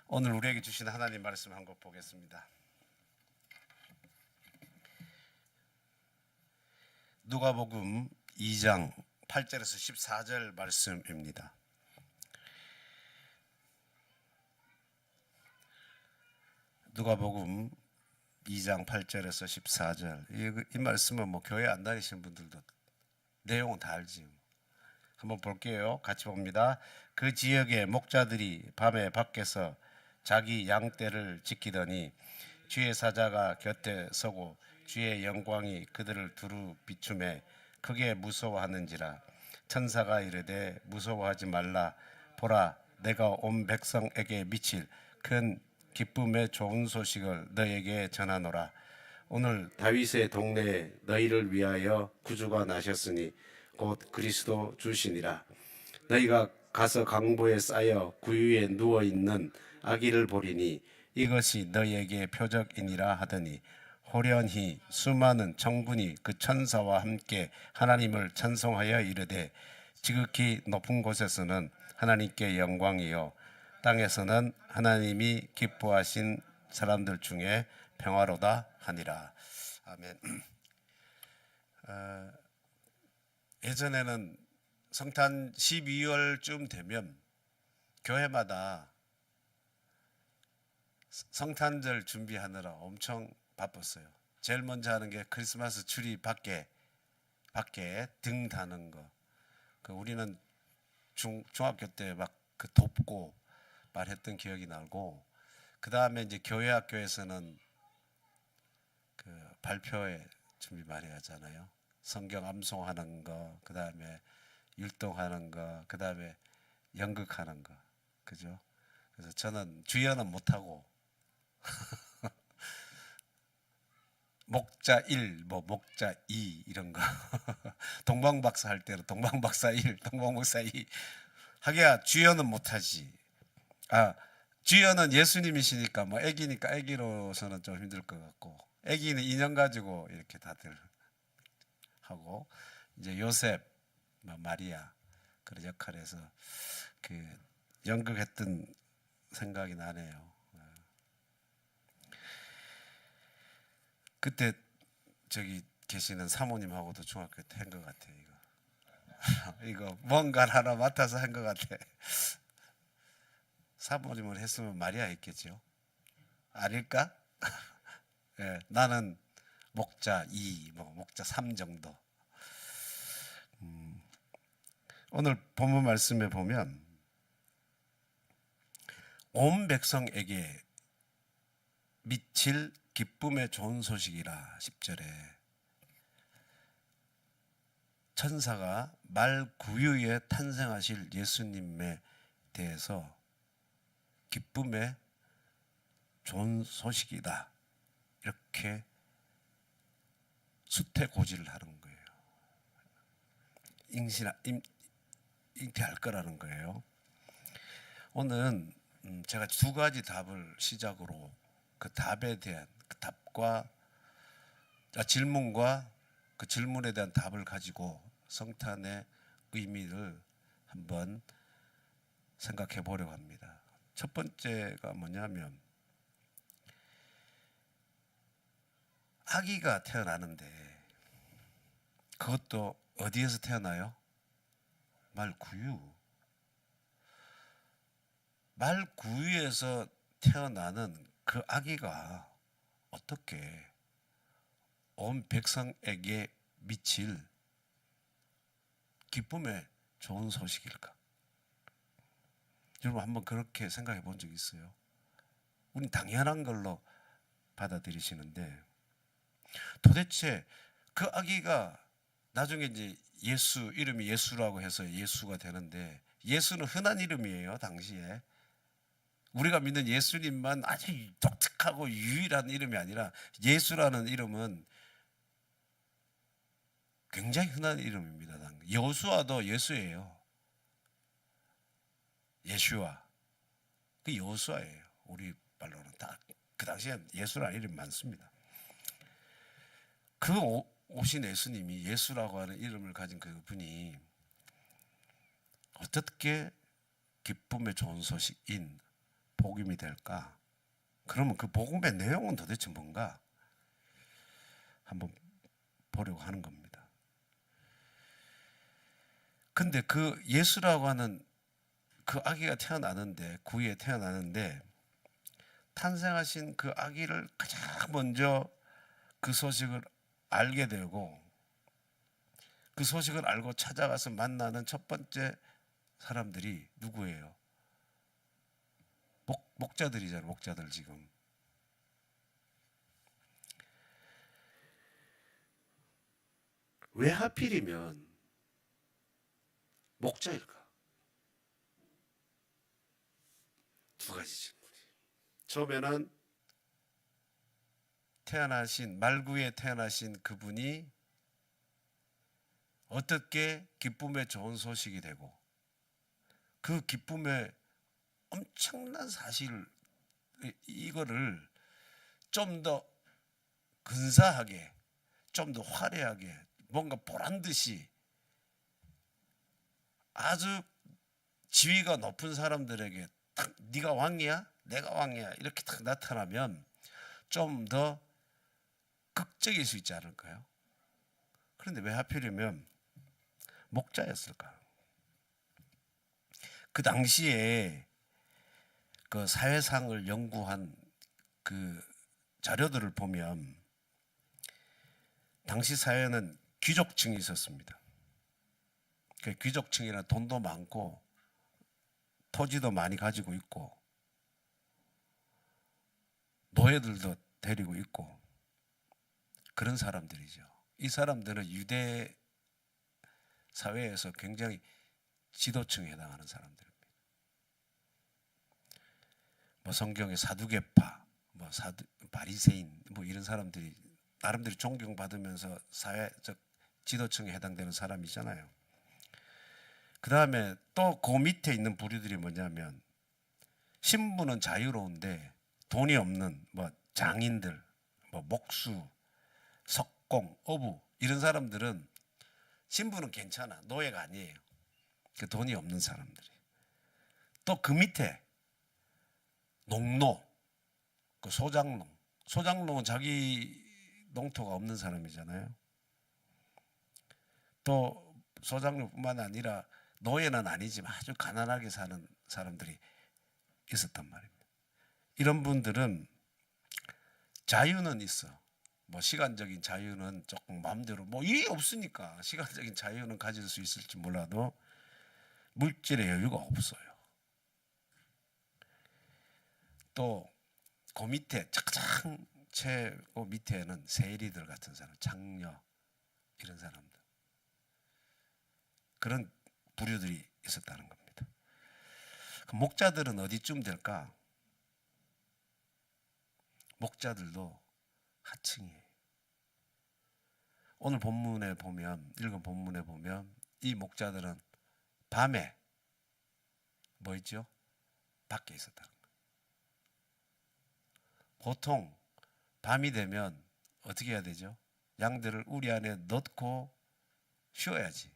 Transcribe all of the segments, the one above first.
오늘 우리에게 주신 하나님 말씀 한 것 보겠습니다. 누가복음 2장 8절에서 14절 말씀입니다. 누가복음 2장 8절에서 14절. 이 말씀은 교회 안 다니시는 분들도 내용은 다 알지. 한번 볼게요. 같이 봅니다. 그 지역의 목자들이 밤에 밖에서 자기 양떼를 지키더니 주의 사자가 곁에 서고 주의 영광이 그들을 두루 비추매 크게 무서워하는지라. 천사가 이르되 무서워하지 말라. 보라, 내가 온 백성에게 미칠 큰 기쁨의 좋은 소식을 너에게 전하노라. 오늘 다윗의 동네에 너희를 위하여 구주가 나셨으니 곧 그리스도 주시니라. 너희가 가서 강보에 쌓여 구유에 누워 있는 아기를 보리니 이것이 너희에게 표적이니라 하더니 호련히 수많은 청군이 그 천사와 함께 하나님을 찬송하여 이르되 지극히 높은 곳에서는 하나님께 영광이요 땅에서는 하나님이 기뻐하신 사람들 중에 평화로다 하니라. 아멘. 예전에는 성탄 12월쯤 되면 교회마다 성탄절 준비하느라 엄청 바빴어요. 제일 먼저 하는 게 크리스마스 트리 밖에 등 다는 거. 우리는 중학교 때 막 돕고 말했던 기억이 나고, 그 다음에 이제 교회 학교에서는 발표회 준비 많이 하잖아요. 성경 암송하는 거, 그 다음에 율동하는 거, 그 다음에 연극하는 거, 그죠? 그래서 저는 주연은 못하고 목자 1, 목자 2 이런 거 동방박사 할 때는 동방박사 1, 동방박사 2 하기야 주연은 못하지. 주연은 예수님이시니까 애기니까 애기로서는 좀 힘들 것 같고, 애기는 인형 가지고 이렇게 다들 하고, 이제 요셉, 마리아 그런 역할에서 연극했던 생각이 나네요. 그때 저기 계시는 사모님하고도 중학교 때 한 것 같아. 이거 뭔가를 하나 맡아서 한 것 같아. 사모님을 했으면 마리아 했겠죠. 아닐까? 예, 나는 목자 2, 목자 3 정도. 오늘 본문 말씀에 보면 온 백성에게 미칠 기쁨의 좋은 소식이라 10절에 천사가 말 구유에 탄생하실 예수님에 대해서 기쁨의 좋은 소식이다 이렇게 수태고지를 하는 거예요. 잉태할 거라는 거예요. 오늘은 제가 두 가지 답을 시작으로 그 답에 대한 답과 질문과 그 질문에 대한 답을 가지고 성탄의 의미를 한번 생각해 보려고 합니다. 첫 번째가 뭐냐면, 아기가 태어나는데 그것도 어디에서 태어나요? 말구유. 말구유에서 태어나는 그 아기가 어떻게 온 백성에게 미칠 기쁨의 좋은 소식일까? 여러분 한번 그렇게 생각해 본 적 있어요? 우린 당연한 걸로 받아들이시는데, 도대체 그 아기가 나중에 이제 이름이 예수라고 해서 예수가 되는데, 예수는 흔한 이름이에요. 당시에 우리가 믿는 예수님만 아주 독특하고 유일한 이름이 아니라, 예수라는 이름은 굉장히 흔한 이름입니다. 여수아도 예수예요. 예슈아, 그 여수아예요. 우리 말로는 다 그 당시에 예수라는 이름이 많습니다. 그 오신 예수님이, 예수라고 하는 이름을 가진 그 분이 어떻게 기쁨의 좋은 소식인 복음이 될까? 그러면 그 복음의 내용은 도대체 뭔가? 한번 보려고 하는 겁니다. 근데 그 예수라고 하는 그 아기가 태어나는데, 구유에 태어나는데, 탄생하신 그 아기를 가장 먼저 그 소식을 알게 되고, 그 소식을 알고 찾아가서 만나는 첫 번째 사람들이 누구예요? 목자들이잖아요. 목자들. 지금 왜 하필이면 목자일까? 두 가지 질문이. 처음에는 말구에 태어나신 그분이 어떻게 기쁨의 좋은 소식이 되고, 그 기쁨의 엄청난 사실, 이거를 좀 더 근사하게, 좀 더 화려하게, 뭔가 보란 듯이 아주 지위가 높은 사람들에게 딱 네가 왕이야? 내가 왕이야? 이렇게 딱 나타나면 좀 더 극적일 수 있지 않을까요? 그런데 왜 하필이면 목자였을까? 그 당시에 그 사회상을 연구한 그 자료들을 보면 당시 사회는 귀족층이 있었습니다. 그 귀족층이라 돈도 많고 토지도 많이 가지고 있고 노예들도 데리고 있고 그런 사람들이죠. 이 사람들은 유대 사회에서 굉장히 지도층에 해당하는 사람들입니다. 뭐 성경의 사두개파, 뭐 바리새인, 뭐 이런 사람들이 나름대로 존경받으면서 사회적 지도층에 해당되는 사람이잖아요. 그 다음에 또 그 밑에 있는 부류들이 뭐냐면 신분은 자유로운데 돈이 없는 뭐 장인들, 뭐 목수, 석공, 어부 이런 사람들은 신분은 괜찮아. 노예가 아니에요. 그 돈이 없는 사람들이. 또 그 밑에 농노, 그 소장농. 소장농은 자기 농토가 없는 사람이잖아요. 또 소장농뿐만 아니라 노예는 아니지만 아주 가난하게 사는 사람들이 있었단 말입니다. 이런 분들은 자유는 있어. 뭐 시간적인 자유는 조금 마음대로 뭐 일이 없으니까 시간적인 자유는 가질 수 있을지 몰라도 물질의 여유가 없어요. 또 그 밑에 가장 최고 밑에는 세리들 같은 사람, 장녀 이런 사람들, 그런 부류들이 있었다는 겁니다. 그 목자들은 어디쯤 될까? 목자들도 하층이에요. 오늘 본문에 보면, 읽은 본문에 보면 이 목자들은 밤에 뭐 있죠? 밖에 있었다는 거예요. 보통 밤이 되면 어떻게 해야 되죠? 양들을 우리 안에 넣고 쉬어야지.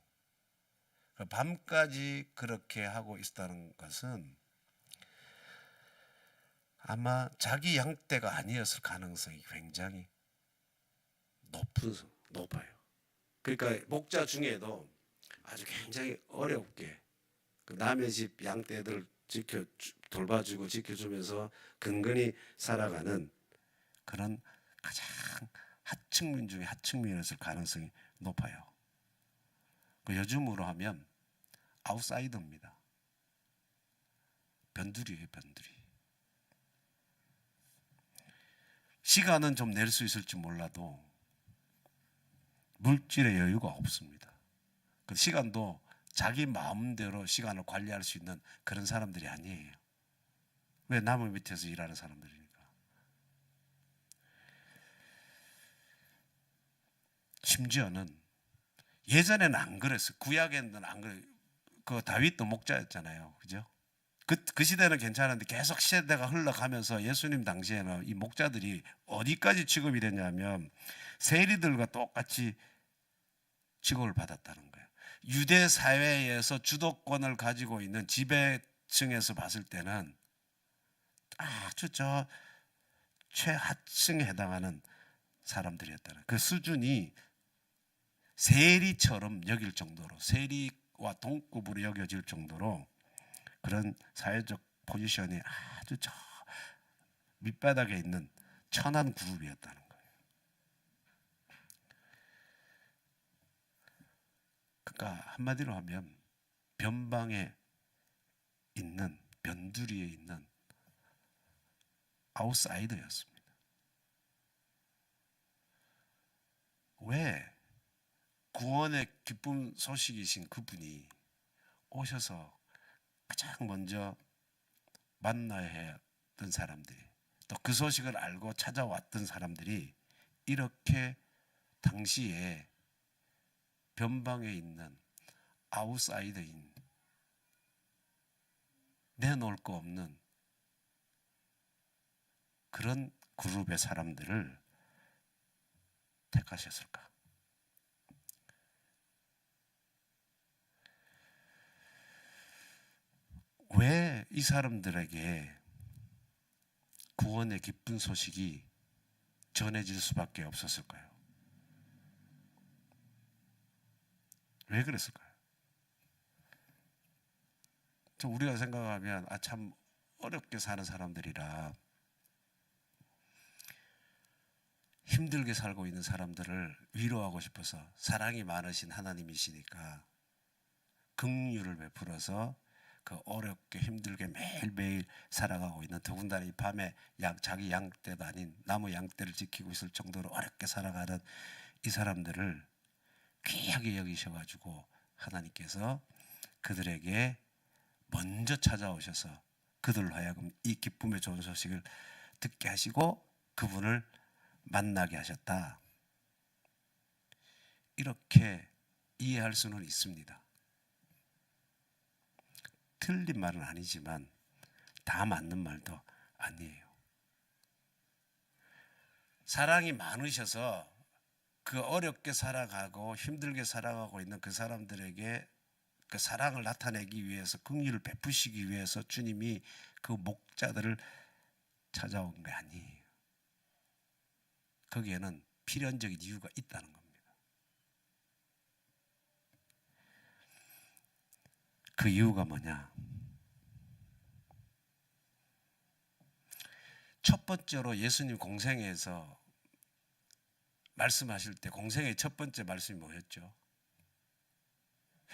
밤까지 그렇게 하고 있었다는 것은 아마 자기 양떼가 아니었을 가능성이 굉장히 높아요. 그러니까 목자 중에도 아주 굉장히 어렵게 그 남의 집 양떼들 돌봐주고 지켜주면서 근근히 살아가는 그런 가장 하층민 중에 하층민이었을 가능성이 높아요. 그 요즘으로 하면 아웃사이더입니다. 변두리예요, 변두리. 시간은 좀 낼 수 있을지 몰라도 물질의 여유가 없습니다. 그 시간도 자기 마음대로 시간을 관리할 수 있는 그런 사람들이 아니에요. 왜? 나무 밑에서 일하는 사람들이니까. 심지어는 예전에는 안 그랬어요. 구약에는 안 그래요. 그 다윗도 목자였잖아요. 그죠? 그 시대는 괜찮은데 계속 시대가 흘러가면서 예수님 당시에는 이 목자들이 어디까지 취급이 됐냐면 세리들과 똑같이 취급을 받았다는 거예요. 유대 사회에서 주도권을 가지고 있는 지배층에서 봤을 때는 아주 저 최하층에 해당하는 사람들이었다는 그 수준이 세리처럼 여길 정도로, 세리와 동급으로 여겨질 정도로 그런 사회적 포지션이 아주 저 밑바닥에 있는 천한 그룹이었다는 거예요. 그러니까 한마디로 하면 변방에 있는, 변두리에 있는 아웃사이더였습니다. 왜 구원의 기쁨 소식이신 그분이 오셔서 가장 먼저 만나야 했던 사람들이, 또 그 소식을 알고 찾아왔던 사람들이 이렇게 당시에 변방에 있는 아웃사이더인, 내놓을 거 없는 그런 그룹의 사람들을 택하셨을까? 왜 이 사람들에게 구원의 기쁜 소식이 전해질 수밖에 없었을까요? 왜 그랬을까요? 우리가 생각하면 참 어렵게 사는 사람들이라, 힘들게 살고 있는 사람들을 위로하고 싶어서, 사랑이 많으신 하나님이시니까 긍휼을 베풀어서 그 어렵게 힘들게 매일매일 살아가고 있는, 더군다나 이 밤에 자기 양떼도 아닌 나무 양떼를 지키고 있을 정도로 어렵게 살아가는 이 사람들을 귀하게 여기셔가지고 하나님께서 그들에게 먼저 찾아오셔서 그들로 하여금 이 기쁨의 좋은 소식을 듣게 하시고 그분을 만나게 하셨다. 이렇게 이해할 수는 있습니다. 틀린 말은 아니지만 다 맞는 말도 아니에요. 사랑이 많으셔서 그 어렵게 살아가고 힘들게 살아가고 있는 그 사람들에게 그 사랑을 나타내기 위해서, 긍휼을 베푸시기 위해서 주님이 그 목자들을 찾아온 게 아니에요. 거기에는 필연적인 이유가 있다는 겁니다. 그 이유가 뭐냐? 첫 번째로 예수님 공생애에서 말씀하실 때 공생의 첫 번째 말씀이 뭐였죠?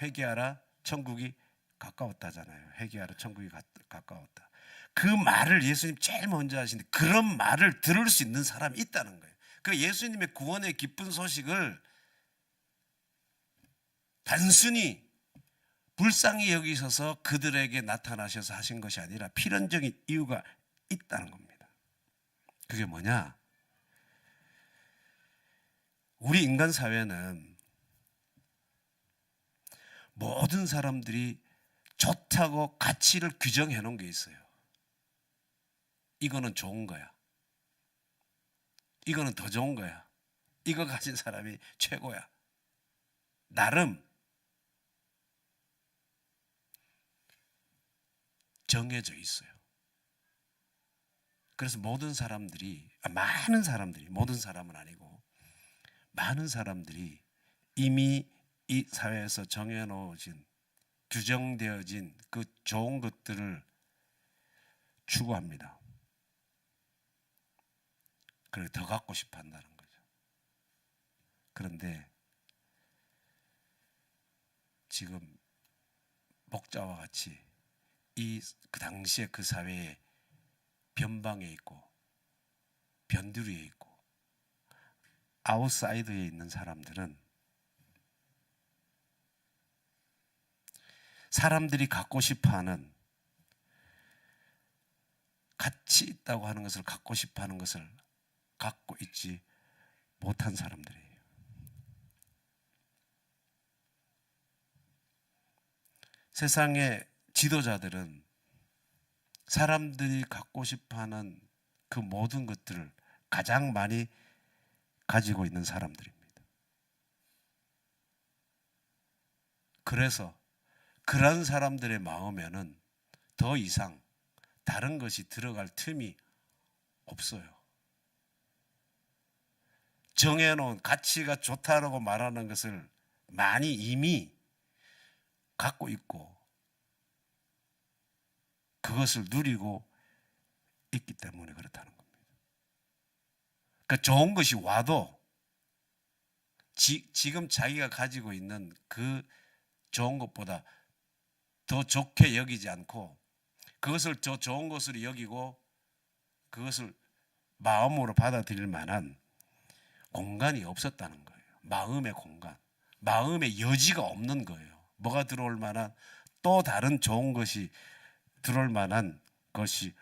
회개하라, 천국이 가까웠다잖아요. 회개하라, 천국이 가까웠다. 그 말을 예수님 제일 먼저 하시는데, 그런 말을 들을 수 있는 사람이 있다는 거예요. 그 예수님의 구원의 기쁜 소식을 단순히 불쌍히 여기셔서 그들에게 나타나셔서 하신 것이 아니라 필연적인 이유가 있다는 겁니다. 그게 뭐냐? 우리 인간 사회는 모든 사람들이 좋다고 가치를 규정해 놓은 게 있어요. 이거는 좋은 거야. 이거는 더 좋은 거야. 이거 가진 사람이 최고야. 나름 정해져 있어요. 그래서 모든 사람들이, 많은 사람들이, 모든 사람은 아니고 많은 사람들이 이미 이 사회에서 정해놓은, 규정되어진 그 좋은 것들을 추구합니다. 그리고 더 갖고 싶어 한다는 거죠. 그런데 지금 목자와 같이 그 당시에 그 사회에 변방에 있고 변두리에 있고 아웃사이드에 있는 사람들은 사람들이 갖고 싶어하는, 가치 있다고 하는 것을 갖고 싶어하는 것을 갖고 있지 못한 사람들이에요. 세상의 지도자들은 사람들이 갖고 싶어하는 그 모든 것들을 가장 많이 가지고 있는 사람들입니다. 그래서 그런 사람들의 마음에는 더 이상 다른 것이 들어갈 틈이 없어요. 정해놓은 가치가 좋다라고 말하는 것을 많이 이미 갖고 있고 그것을 누리고 있기 때문에 그렇다는 겁니다. 그러니까 좋은 것이 와도 지금 자기가 가지고 있는 그 좋은 것보다 더 좋게 여기지 않고 그것을 더 좋은 것으로 여기고 그것을 마음으로 받아들일 만한 공간이 없었다는 거예요. 마음의 공간, 마음의 여지가 없는 거예요. 뭐가 들어올 만한 또 다른 좋은 것이 들어올 만한 것이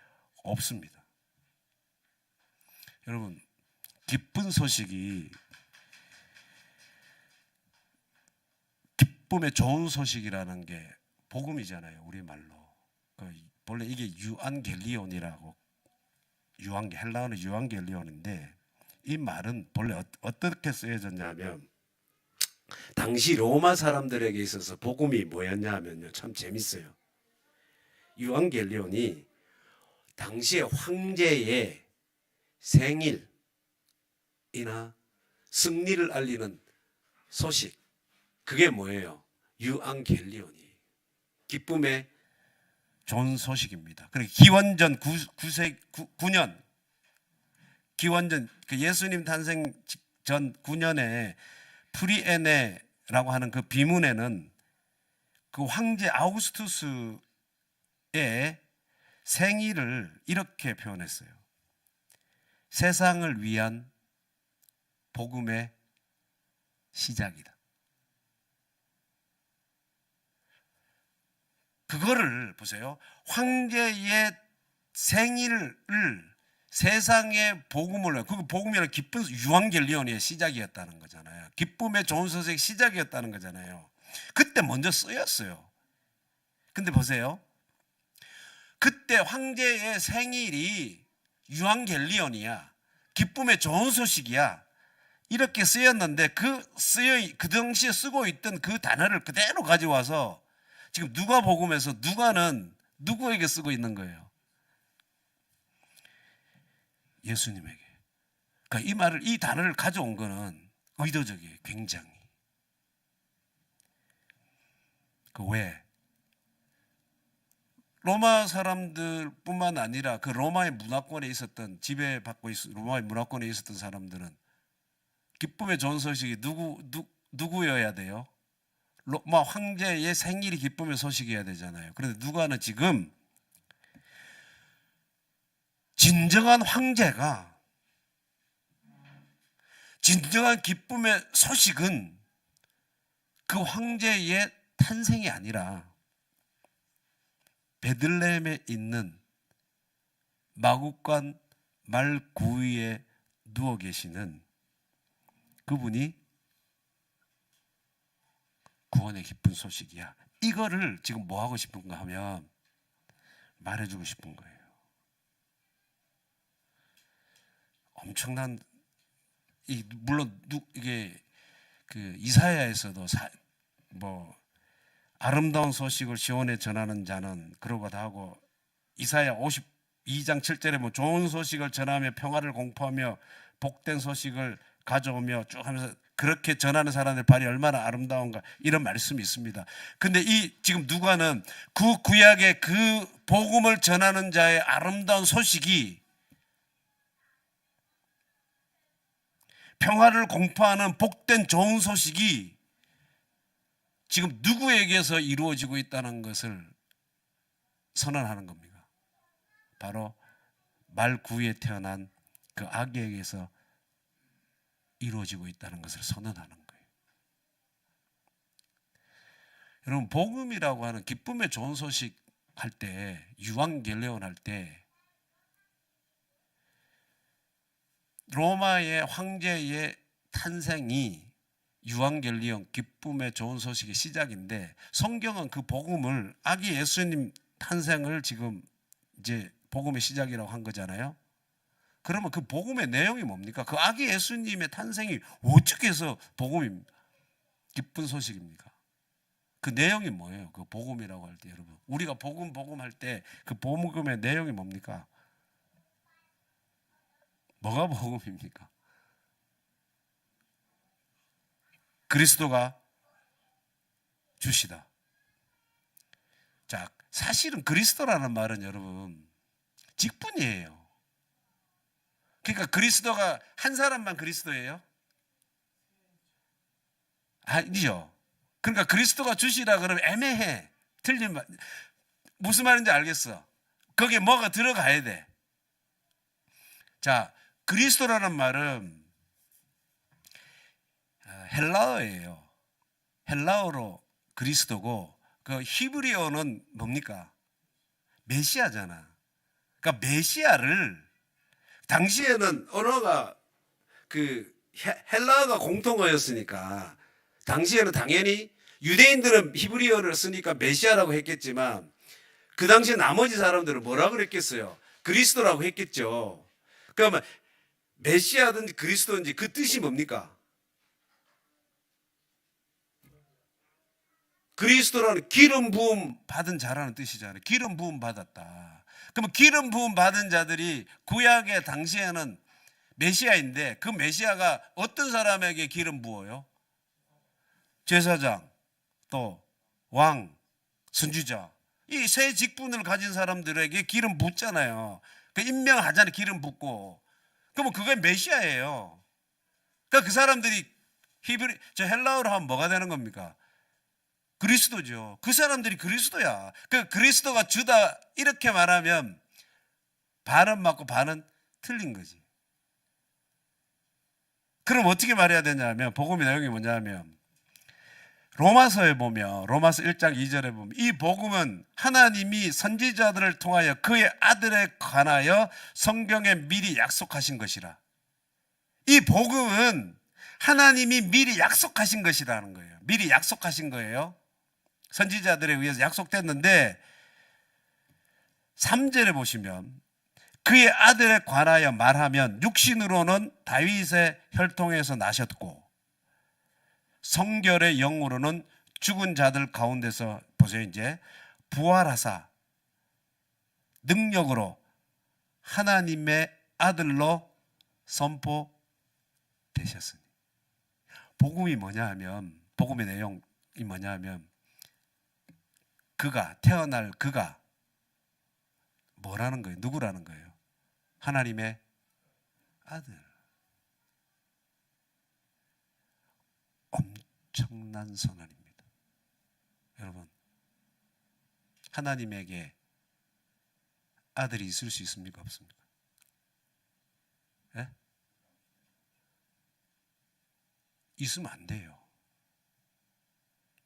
없습니다. 여러분, 기쁜 소식이 기쁨의 좋은 소식이라는 게 복음이잖아요. 우리말로. 본래 이게 유안겔리온이라고 헬라어는 유안겔리온인데 이 말은 본래 어떻게 쓰여졌냐면 당시 로마 사람들에게 있어서 복음이 뭐였냐면요. 참 재밌어요. 유안겔리온이 당시의 황제의 생일이나 승리를 알리는 소식 그게 뭐예요? 유안겔리온이 기쁨의 좋은 소식입니다. 그리고 기원전 9년 기원전 예수님 탄생 전 9년에 프리에네라고 하는 그 비문에는 그 황제 아우구스투스의 생일을 이렇게 표현했어요. 세상을 위한 복음의 시작이다. 그거를 보세요. 황제의 생일을 세상의 복음을 그 복음이란 기쁜 유앙겔리온의 시작이었다는 거잖아요. 기쁨의 좋은 소식의 시작이었다는 거잖아요. 그때 먼저 쓰였어요. 근데 보세요. 그때 황제의 생일이 유앙겔리온이야. 기쁨의 좋은 소식이야. 이렇게 쓰였는데 그 당시에 쓰고 있던 그 단어를 그대로 가져와서 지금 누가복음에서 누가는 누구에게 쓰고 있는 거예요? 예수님에게. 그러니까 이 단어를 가져온 거는 의도적이에요. 굉장히. 왜? 로마 사람들뿐만 아니라 그 로마의 문화권에 있었던 로마의 문화권에 있었던 사람들은 기쁨의 좋은 소식이 누구여야 돼요? 로마 황제의 생일이 기쁨의 소식이어야 되잖아요. 그런데 누가는 지금 진정한 황제가 진정한 기쁨의 소식은 그 황제의 탄생이 아니라 베들레헴에 있는 마구간 말구이에 누워 계시는 그분이 구원의 기쁜 소식이야. 이거를 지금 뭐 하고 싶은가 하면 말해주고 싶은 거예요. 엄청난 물론 이게 그 이사야에서도 아름다운 소식을 시온에 전하는 자는 그러고도 하고 이사야 52장 7절에 뭐 좋은 소식을 전하며 평화를 공포하며 복된 소식을 가져오며 쭉 하면서 그렇게 전하는 사람의 발이 얼마나 아름다운가 이런 말씀이 있습니다. 근데 지금 누가는 그 구약의 그 복음을 전하는 자의 아름다운 소식이 평화를 공포하는 복된 좋은 소식이 지금 누구에게서 이루어지고 있다는 것을 선언하는 겁니다. 바로 말구에 태어난 그 아기에게서 이루어지고 있다는 것을 선언하는 거예요. 여러분, 복음이라고 하는 기쁨의 좋은 소식 할 때, 유앙겔레온 할 때 로마의 황제의 탄생이 유앙겔리온 기쁨의 좋은 소식의 시작인데 성경은 그 복음을 아기 예수님 탄생을 지금 이제 복음의 시작이라고 한 거잖아요. 그러면 그 복음의 내용이 뭡니까? 그 아기 예수님의 탄생이 어떻게 해서 복음입니까? 기쁜 소식입니까? 그 내용이 뭐예요? 그 복음이라고 할 때 여러분, 우리가 복음 할 때 그 복음의 내용이 뭡니까? 뭐가 복음입니까? 그리스도가 주시다. 자, 사실은 그리스도라는 말은 여러분 직분이에요. 그러니까 그리스도가 한 사람만 그리스도예요? 아니죠. 그러니까 그리스도가 주시라 그러면 애매해. 틀린 말. 무슨 말인지 알겠어. 거기에 뭐가 들어가야 돼. 자, 그리스도라는 말은 헬라어예요. 헬라어로 그리스도고, 그 히브리어는 뭡니까? 메시아잖아. 그러니까 메시아를, 당시에는 언어가 그 헬라어가 공통어였으니까 당시에는 당연히 유대인들은 히브리어를 쓰니까 메시아라고 했겠지만 그 당시에 나머지 사람들은 뭐라고 그랬겠어요? 그리스도라고 했겠죠. 그러면 메시아든지 그리스도든지 그 뜻이 뭡니까? 그리스도라는 기름 부음 받은 자라는 뜻이잖아요. 기름 부음 받았다. 그러면 기름 부음 받은 자들이 구약의 당시에는 메시아인데, 그 메시아가 어떤 사람에게 기름 부어요? 제사장, 또 왕, 선지자, 이 세 직분을 가진 사람들에게 기름 붓잖아요. 그 임명하잖아요. 기름 붓고. 그러면 그게 메시아예요. 그러니까 그 사람들이 저 헬라어로 하면 뭐가 되는 겁니까? 그리스도죠. 그 사람들이 그리스도야. 그 그리스도가 주다 이렇게 말하면 반은 맞고 반은 틀린 거지. 그럼 어떻게 말해야 되냐면, 복음의 내용이 뭐냐면 로마서에 보면, 로마서 1장 2절에 보면 이 복음은 하나님이 선지자들을 통하여 그의 아들에 관하여 성경에 미리 약속하신 것이라. 이 복음은 하나님이 미리 약속하신 것이라는 거예요. 미리 약속하신 거예요. 선지자들에 의해서 약속됐는데 3절에 보시면 그의 아들에 관하여 말하면 육신으로는 다윗의 혈통에서 나셨고 성결의 영으로는 죽은 자들 가운데서, 보세요, 이제 부활하사 능력으로 하나님의 아들로 선포되셨으니. 복음이 뭐냐 하면, 복음의 내용이 뭐냐 하면 그가, 태어날 그가 뭐라는 거예요? 누구라는 거예요? 하나님의 아들. 엄청난 선언입니다. 여러분, 하나님에게 아들이 있을 수 있습니까? 없습니까? 예? 있으면 안 돼요.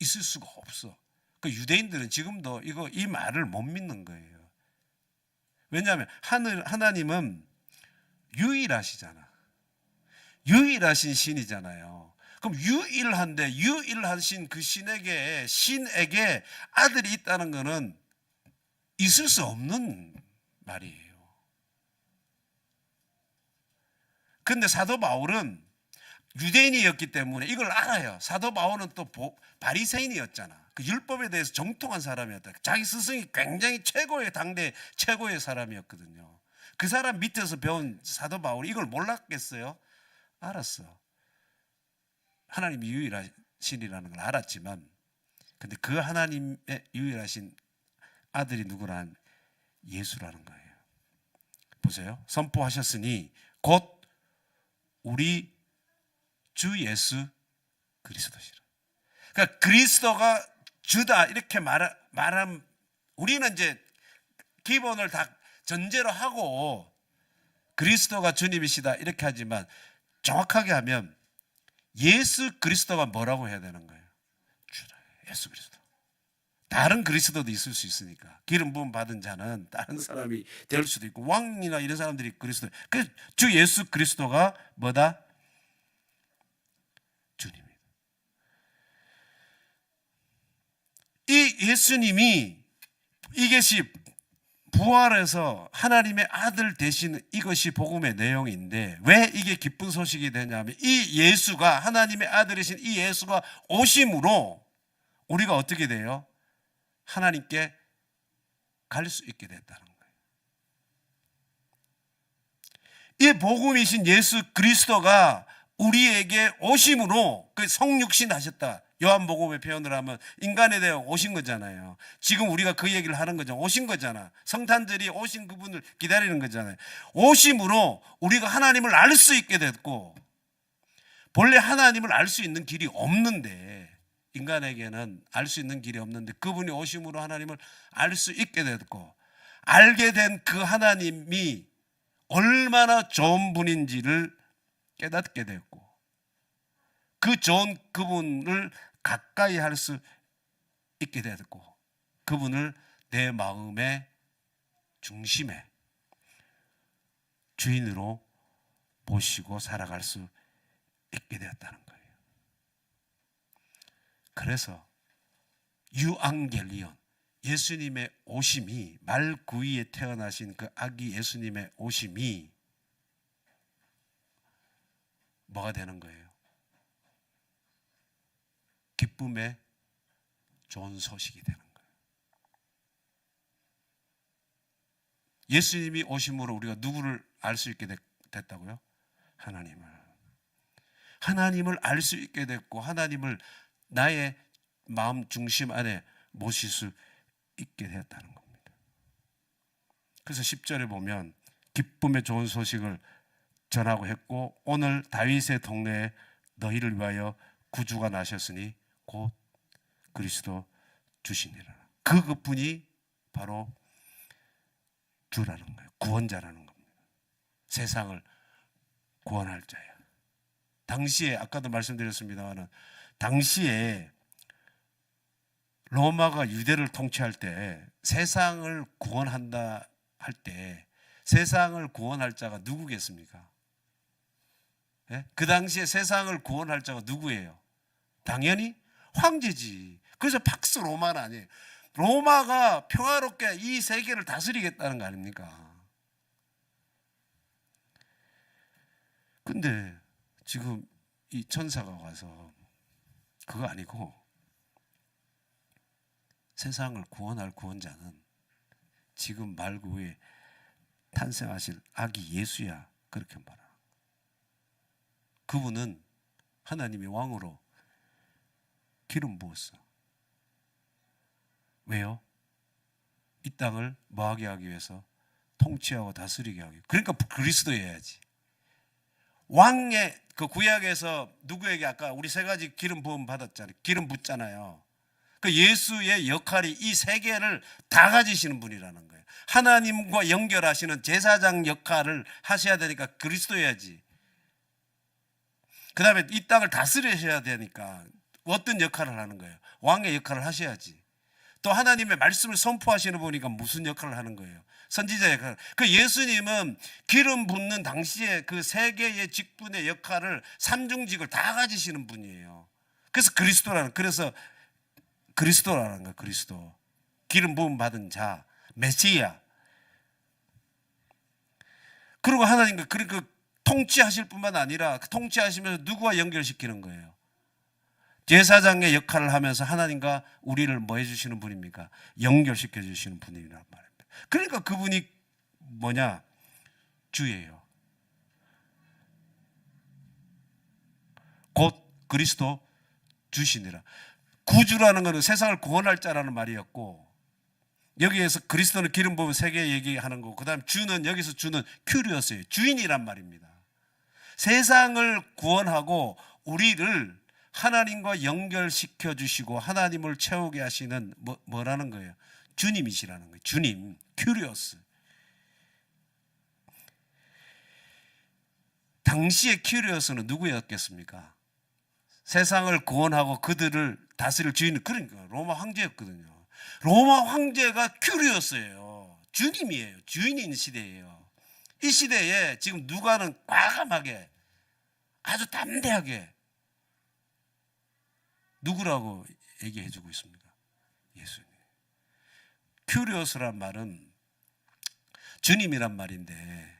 있을 수가 없어. 그 유대인들은 지금도 이 말을 못 믿는 거예요. 왜냐하면 하나님은 유일하시잖아. 유일하신 신이잖아요. 그럼 유일하신 그 신에게 아들이 있다는 것은 있을 수 없는 말이에요. 그런데 사도 바울은 유대인이었기 때문에 이걸 알아요. 사도 바울은 또 바리새인이었잖아. 그 율법에 대해서 정통한 사람이었다. 자기 스승이 굉장히 당대 최고의 사람이었거든요. 그 사람 밑에서 배운 사도 바울이 이걸 몰랐겠어요? 알았어. 하나님이 유일하신이라는 걸 알았지만, 근데 그 하나님의 유일하신 아들이 누구란? 예수라는 거예요. 보세요. 선포하셨으니 곧 우리 주 예수 그리스도시라. 그러니까 그리스도가 주다 이렇게 말하면 우리는 이제 기본을 다 전제로 하고 그리스도가 주님이시다 이렇게 하지만, 정확하게 하면 예수 그리스도가 뭐라고 해야 되는 거예요? 주다. 예수 그리스도. 다른 그리스도도 있을 수 있으니까. 기름 부음 받은 자는 다른 사람이 될 수도 있고, 왕이나 이런 사람들이 그리스도. 그 주 예수 그리스도가 뭐다? 주님입니다. 이 예수님이 이것이 부활해서 하나님의 아들 되시는 이것이 복음의 내용인데, 왜 이게 기쁜 소식이 되냐면 이 예수가, 하나님의 아들이신 이 예수가 오심으로 우리가 어떻게 돼요? 하나님께 갈 수 있게 됐다는 거예요. 이 복음이신 예수 그리스도가 우리에게 오심으로 그 성육신 하셨다. 요한복음의 표현을 하면 인간에 대해 오신 거잖아요. 지금 우리가 그 얘기를 하는 거죠. 오신 거잖아. 성탄절이 오신 그분을 기다리는 거잖아요. 오심으로 우리가 하나님을 알 수 있게 됐고, 본래 하나님을 알 수 있는 길이 없는데, 인간에게는 알 수 있는 길이 없는데 그분이 오심으로 하나님을 알 수 있게 됐고, 알게 된 그 하나님이 얼마나 좋은 분인지를 깨닫게 됐고, 그 좋은 그분을 가까이 할 수 있게 됐고, 그분을 내 마음의 중심에 주인으로 모시고 살아갈 수 있게 되었다는 거예요. 그래서 유앙겔리온, 예수님의 오심이, 말 구위에 태어나신 그 아기 예수님의 오심이 뭐가 되는 거예요? 기쁨의 좋은 소식이 되는 거예요. 예수님이 오심으로 우리가 누구를 알 수 있게 됐다고요? 하나님을 알 수 있게 됐고, 하나님을 나의 마음 중심 안에 모실 수 있게 되었다는 겁니다. 그래서 10절에 보면 기쁨의 좋은 소식을 전하고 했고, 오늘 다윗의 동네에 너희를 위하여 구주가 나셨으니 곧 그리스도 주시니라. 그분이 바로 주라는 거예요. 구원자라는 겁니다. 세상을 구원할 자예요. 당시에 아까도 말씀드렸습니다만, 당시에 로마가 유대를 통치할 때 세상을 구원한다 할 때 세상을 구원할 자가 누구겠습니까? 예? 그 당시에 세상을 구원할 자가 누구예요? 당연히 황제지. 그래서 팍스 로마는 아니에요. 로마가 평화롭게 이 세계를 다스리겠다는 거 아닙니까? 근데 지금 이 천사가 와서 그거 아니고, 세상을 구원할 구원자는 지금 말구 위에 탄생하실 아기 예수야, 그렇게 말하는 거예요. 그분은 하나님이 왕으로 기름 부었어. 왜요? 이 땅을 뭐하게 하기 위해서? 통치하고 다스리게 하기 위해서. 그러니까 그리스도여야지. 왕의 그 구약에서 누구에게 아까 우리 세 가지 기름 부음 받았잖아요. 기름 붓잖아요. 그 예수의 역할이 이 세계를 다 가지시는 분이라는 거예요. 하나님과 연결하시는 제사장 역할을 하셔야 되니까 그리스도여야지. 그 다음에 이 땅을 다스리셔야 되니까 어떤 역할을 하는 거예요? 왕의 역할을 하셔야지. 또 하나님의 말씀을 선포하시는 분이니까 무슨 역할을 하는 거예요? 선지자 역할. 그 예수님은 기름 붓는 당시에 그 세계의 직분의 역할을, 삼중직을 다 가지시는 분이에요. 그래서 그리스도라는 거예요. 그리스도. 기름 부음 받은 자, 메시아. 그리고 하나님과 그러니까 통치하실 뿐만 아니라 통치하시면서 누구와 연결시키는 거예요? 제사장의 역할을 하면서 하나님과 우리를 뭐 해주시는 분입니까? 연결시켜 주시는 분이란 말입니다. 그러니까 그분이 뭐냐? 주예요. 곧 그리스도 주시니라. 구주라는 것은 세상을 구원할 자라는 말이었고, 여기에서 그리스도는 기름 부은 세계 얘기하는 거고, 그 다음 주는, 여기서 주는 큐리어스예요. 주인이란 말입니다. 세상을 구원하고 우리를 하나님과 연결시켜 주시고 하나님을 채우게 하시는 뭐라는 거예요? 주님이시라는 거예요. 주님, 큐리오스. 당시의 큐리오스는 누구였겠습니까? 세상을 구원하고 그들을 다스릴 주인은, 그러니까 로마 황제였거든요. 로마 황제가 큐리오스예요. 주님이에요. 주인인 시대예요. 이 시대에 지금 누가는 과감하게, 아주 담대하게 누구라고 얘기해 주고 있습니까? 예수님. 큐리오스란 말은 주님이란 말인데,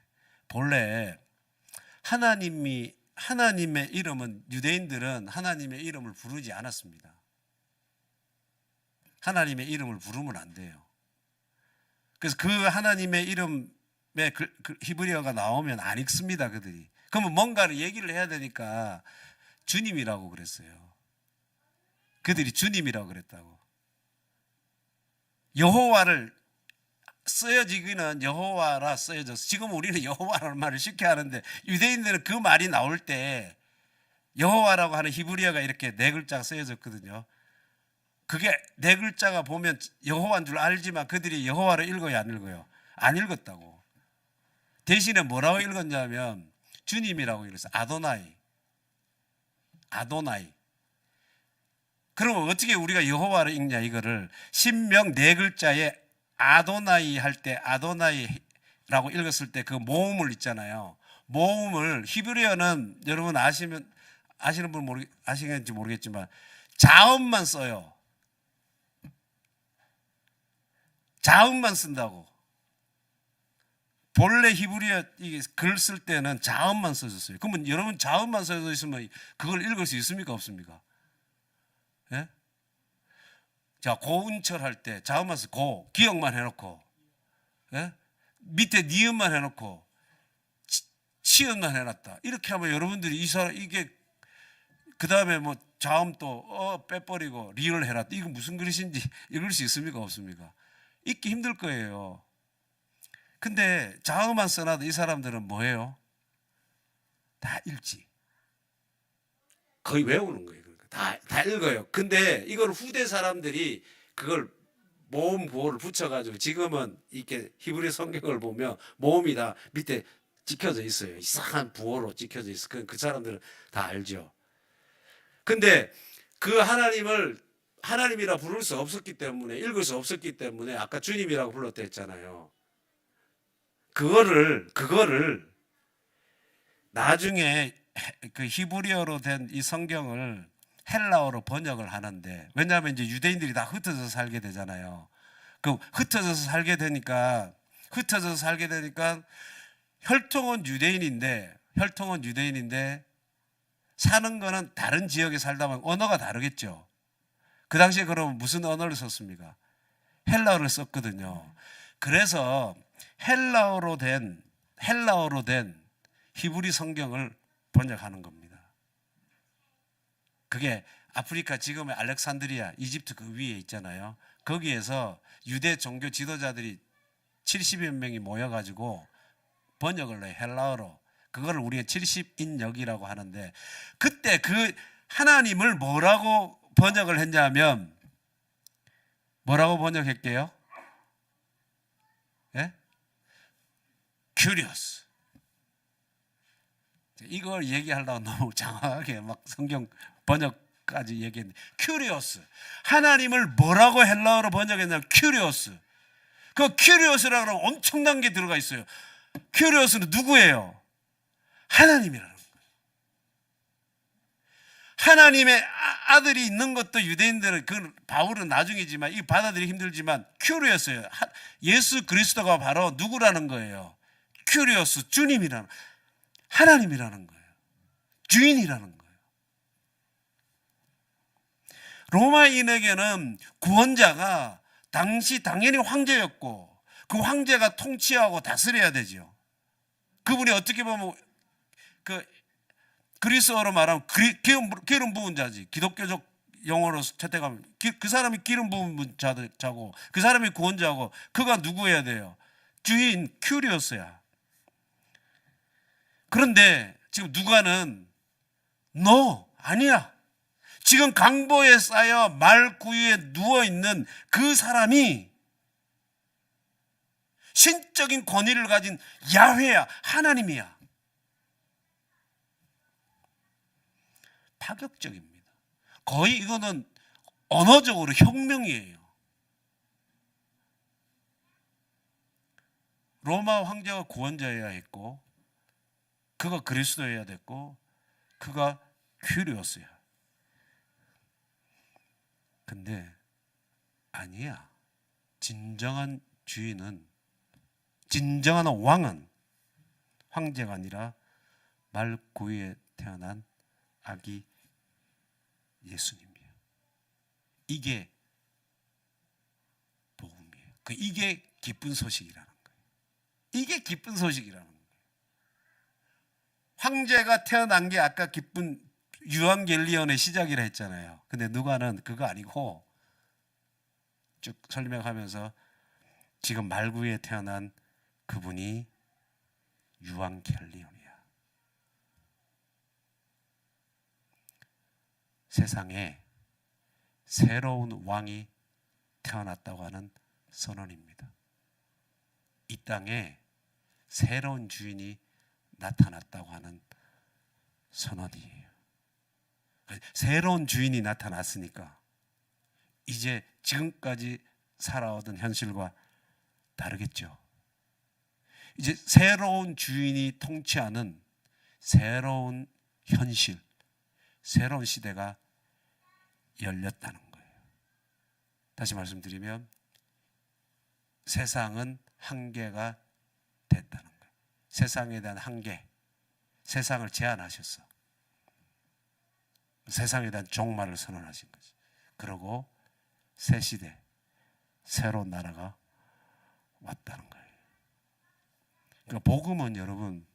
본래 하나님의 이름은, 유대인들은 하나님의 이름을 부르지 않았습니다. 하나님의 이름을 부르면 안 돼요. 그래서 그 하나님의 이름에 그 히브리어가 나오면 안 읽습니다, 그들이. 그러면 뭔가를 얘기를 해야 되니까 주님이라고 그랬어요. 그들이 주님이라고 그랬다고. 여호와를 쓰여지기는 여호와라 쓰여져서 지금 우리는 여호와라는 말을 쉽게 하는데 유대인들은 그 말이 나올 때 여호와라고 하는 히브리어가 이렇게 네 글자가 쓰여졌거든요. 그게 네 글자가 보면 여호와인 줄 알지만 그들이 여호와를 읽어요, 안 읽어요? 안 읽었다고. 대신에 뭐라고 읽었냐면 주님이라고 읽었어요. 아도나이. 아도나이. 그러면 어떻게 우리가 여호와를 읽냐 이거를 신명 네 글자에 아도나이 할 때 아도나이라고 읽었을 때 그 모음을 있잖아요. 모음을 히브리어는 여러분 아시는 분 아시는지 모르겠지만 자음만 써요. 자음만 쓴다고. 본래 히브리어 글 쓸 때는 자음만 써졌어요. 그러면 여러분 자음만 써져 있으면 그걸 읽을 수 있습니까, 없습니까? 예? 자, 고운철 할 때 자음만 써 고 기억만 해놓고, 예? 밑에 니은만 해놓고 치은만 해놨다. 이렇게 하면 여러분들이 이게 그 다음에 뭐 자음 또 빼버리고 리을 해놨다. 이거 무슨 글씨인지 읽을 수 있습니까, 없습니까? 읽기 힘들 거예요. 근데 자음만 써놔도 이 사람들은 뭐예요? 다 읽지. 거의 외우는 거예요. 다 읽어요. 근데 이걸 후대 사람들이 그걸 모음 부호를 붙여가지고 지금은 이렇게 히브리 성경을 보면 모음이 다 밑에 찍혀져 있어요. 이상한 부호로 찍혀져 있어. 그 사람들은 다 알죠. 근데 그 하나님을 하나님이라 부를 수 없었기 때문에 읽을 수 없었기 때문에 아까 주님이라고 불렀다 했잖아요. 그거를 나중에 그 히브리어로 된 이 성경을 헬라어로 번역을 하는데 왜냐하면 이제 유대인들이 다 흩어져서 살게 되잖아요. 그 흩어져서 살게 되니까 혈통은 유대인인데 사는 거는 다른 지역에 살다 보면 언어가 다르겠죠. 그 당시에 그러면 무슨 언어를 썼습니까? 헬라어를 썼거든요. 그래서 헬라어로 된 히브리 성경을 번역하는 겁니다. 그게 아프리카 지금의 알렉산드리아, 이집트 그 위에 있잖아요. 거기에서 유대 종교 지도자들이 70여 명이 모여가지고 번역을 해요. 헬라어로. 그거를 우리가 70인역이라고 하는데 그때 그 하나님을 뭐라고 번역을 했냐면 뭐라고 번역했게요? 예? Curious. 이걸 얘기하려고 너무 장황하게 막 성경 번역까지 얘기했는데 Curious. 하나님을 뭐라고 헬라어로 번역했냐면 Curious. 그 Curious라고 하면 엄청난 게 들어가 있어요. Curious는 누구예요? 하나님이라는 거예요. 하나님의 아들이 있는 것도 유대인들은 그 바울은 나중이지만 이 받아들이기 힘들지만 Curious예요. 예수 그리스도가 바로 누구라는 거예요? Curious, 주님이라는 하나님이라는 거예요. 주인이라는 거예요. 로마인에게는 구원자가 당연히 황제였고 그 황제가 통치하고 다스려야 되죠. 그분이 어떻게 보면 그 그리스어로 말하면 기름 부은 자지. 기독교적 용어로 채택하면 그 사람이 기름 부은 자고 그 사람이 구원자고 그가 누구여야 돼요? 주인 큐리오스야. 그런데 지금 누가는 너 아니야. 지금 강보에 쌓여 말 구유에 누워있는 그 사람이 신적인 권위를 가진 야훼야, 하나님이야. 파격적입니다. 거의 이거는 언어적으로 혁명이에요. 로마 황제가 구원자여야 했고 그가 그리스도여야 됐고 그가 큐리오스야. 근데 아니야. 진정한 왕은 황제가 아니라 말구유에 태어난 아기 예수님이에요. 이게 이게 기쁜 소식이라는 거예요. 이게 기쁜 소식이라는 거예요. 황제가 태어난 게 아까 기쁜 유한겔리온의 시작이라 했잖아요. 근데 누가는 그거 아니고 쭉 설명하면서 지금 말구에 태어난 그분이 유한겔리온이야. 세상에 새로운 왕이 태어났다고 하는 선언입니다. 이 땅에 새로운 주인이 나타났다고 하는 선언이에요. 새로운 주인이 나타났으니까 이제 지금까지 살아오던 현실과 다르겠죠. 이제 새로운 주인이 통치하는 새로운 현실, 새로운 시대가 열렸다는 거예요. 다시 말씀드리면 세상은 한계가 됐다는 거예요. 세상에 대한 한계, 세상을 제한하셨어. 세상에 대한 종말을 선언하신 거지. 그리고 새 시대, 새로운 나라가 왔다는 거예요. 그러니까 복음은 여러분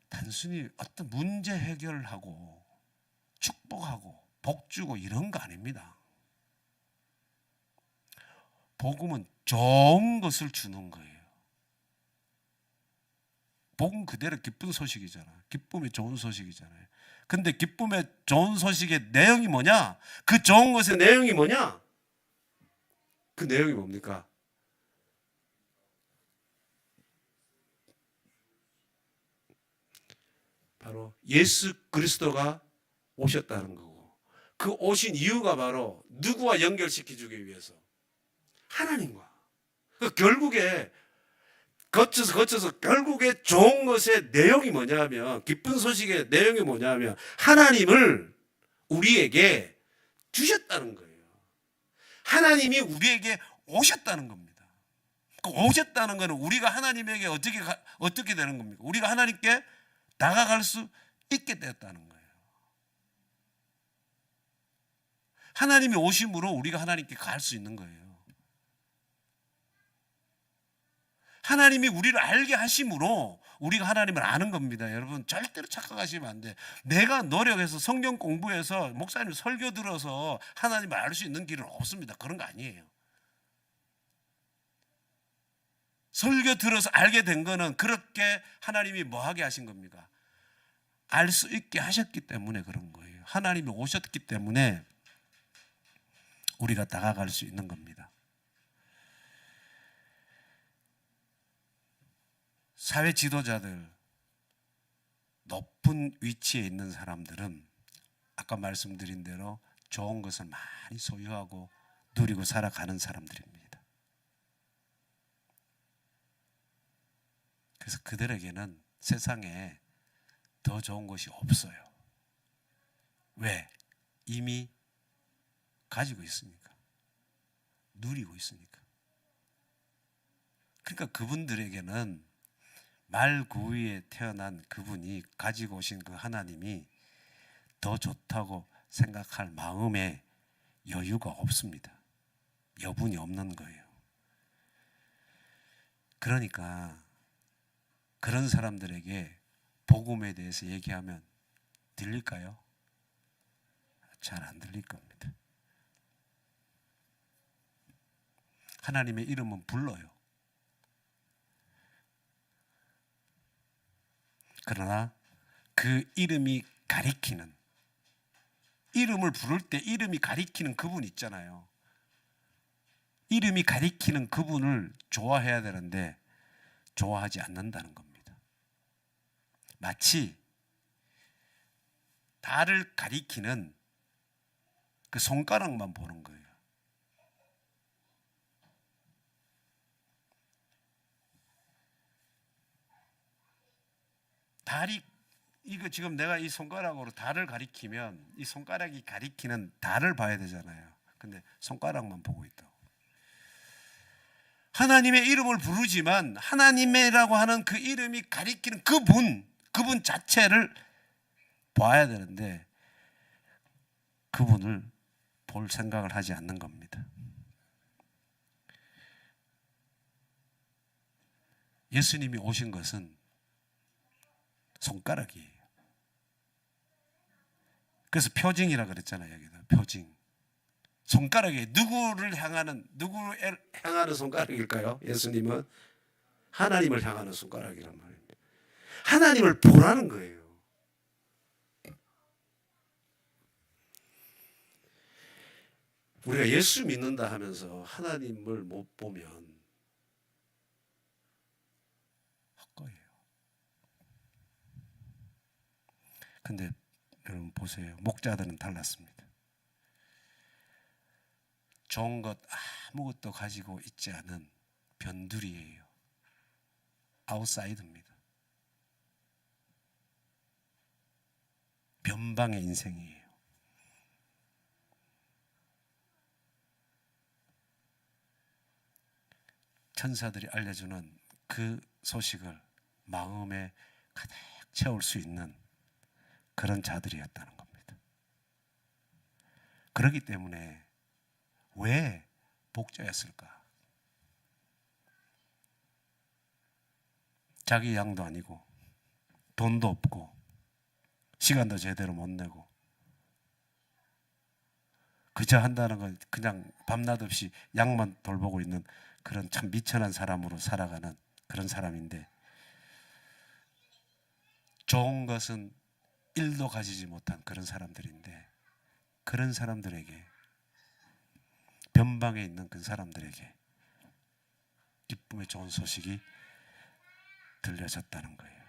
단순히 어떤 문제 해결하고 축복하고 복 주고 이런 거 아닙니다. 복음은 좋은 것을 주는 거예요. 복음 그대로 기쁜 소식이잖아요. 기쁨이 좋은 소식이잖아요. 근데 기쁨의 좋은 소식의 내용이 뭐냐? 그 좋은 것의 내용이 뭐냐? 그 내용이 뭡니까? 바로 예수 그리스도가 오셨다는 거고, 그 오신 이유가 바로 누구와 연결시켜주기 위해서? 하나님과. 결국에 거쳐서 결국에 좋은 것의 내용이 뭐냐면, 기쁜 소식의 내용이 뭐냐면 하나님을 우리에게 주셨다는 거예요. 하나님이 우리에게 오셨다는 겁니다. 그 오셨다는 것은 우리가 하나님에게 어떻게 되는 겁니까? 우리가 하나님께 다가갈 수 있게 되었다는 거예요. 하나님이 오심으로 우리가 하나님께 갈 수 있는 거예요. 하나님이 우리를 알게 하심으로 우리가 하나님을 아는 겁니다. 여러분 절대로 착각하시면 안 돼. 내가 노력해서 성경 공부해서 목사님 설교 들어서 하나님을 알 수 있는 길은 없습니다. 그런 거 아니에요. 설교 들어서 알게 된 거는 그렇게 하나님이 뭐 하게 하신 겁니까? 알 수 있게 하셨기 때문에 그런 거예요. 하나님이 오셨기 때문에 우리가 다가갈 수 있는 겁니다. 사회 지도자들, 높은 위치에 있는 사람들은 아까 말씀드린 대로 좋은 것을 많이 소유하고 누리고 살아가는 사람들입니다. 그래서 그들에게는 세상에 더 좋은 것이 없어요. 왜? 이미 가지고 있으니까. 누리고 있으니까. 그러니까 그분들에게는 말구위에 태어난 그분이 가지고 오신 그 하나님이 더 좋다고 생각할 마음에 여유가 없습니다. 여분이 없는 거예요. 그러니까 그런 사람들에게 복음에 대해서 얘기하면 들릴까요? 잘 안 들릴 겁니다. 하나님의 이름은 불러요. 그러나 그 이름이 가리키는, 이름을 부를 때 이름이 가리키는 그분 있잖아요. 이름이 가리키는 그분을 좋아해야 되는데 좋아하지 않는다는 겁니다. 마치 달을 가리키는 그 손가락만 보는 거예요. 달이, 이거 지금 내가 이 손가락으로 달을 가리키면 이 손가락이 가리키는 달을 봐야 되잖아요. 근데 손가락만 보고 있다고. 하나님의 이름을 부르지만 하나님이라고 하는 그 이름이 가리키는 그분 자체를 봐야 되는데 그분을 볼 생각을 하지 않는 겁니다. 예수님이 오신 것은 손가락이에요. 그래서 표징이라 그랬잖아요. 여기다 표징. 손가락이 누구를 향하는 손가락일까요? 예수님은 하나님을 향하는 손가락이란 말입니다. 하나님을 보라는 거예요. 우리가 예수 믿는다 하면서 하나님을 못 보면 헛거예요. 근데 여러분 보세요. 목자들은 달랐습니다. 좋은 것 아무것도 가지고 있지 않은 변두리예요. 아웃사이드입니다. 변방의 인생이에요. 천사들이 알려주는 그 소식을 마음에 가득 채울 수 있는 그런 자들이었다는 겁니다. 그렇기 때문에 왜 복자였을까? 자기 양도 아니고 돈도 없고 시간도 제대로 못 내고 그저 한다는 건 그냥 밤낮 없이 양만 돌보고 있는 그런 참 미천한 사람으로 살아가는 그런 사람인데, 좋은 것은 일도 가지지 못한 그런 사람들인데, 그런 사람들에게, 변방에 있는 그 사람들에게 기쁨의 좋은 소식이 들려졌다는 거예요.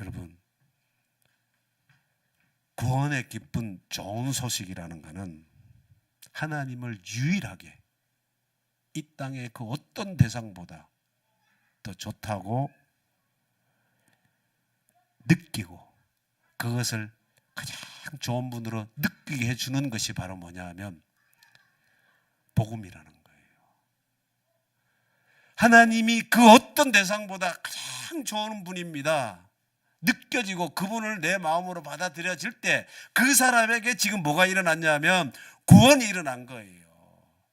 여러분, 구원의 기쁜 좋은 소식이라는 것은 하나님을 유일하게 이 땅의 그 어떤 대상보다 더 좋다고 느끼고 그것을 가장 좋은 분으로 느끼게 해주는 것이 바로 뭐냐 하면 복음이라는 거예요. 하나님이 그 어떤 대상보다 가장 좋은 분입니다. 느껴지고 그분을 내 마음으로 받아들여질 때 그 사람에게 지금 뭐가 일어났냐면 구원이 일어난 거예요.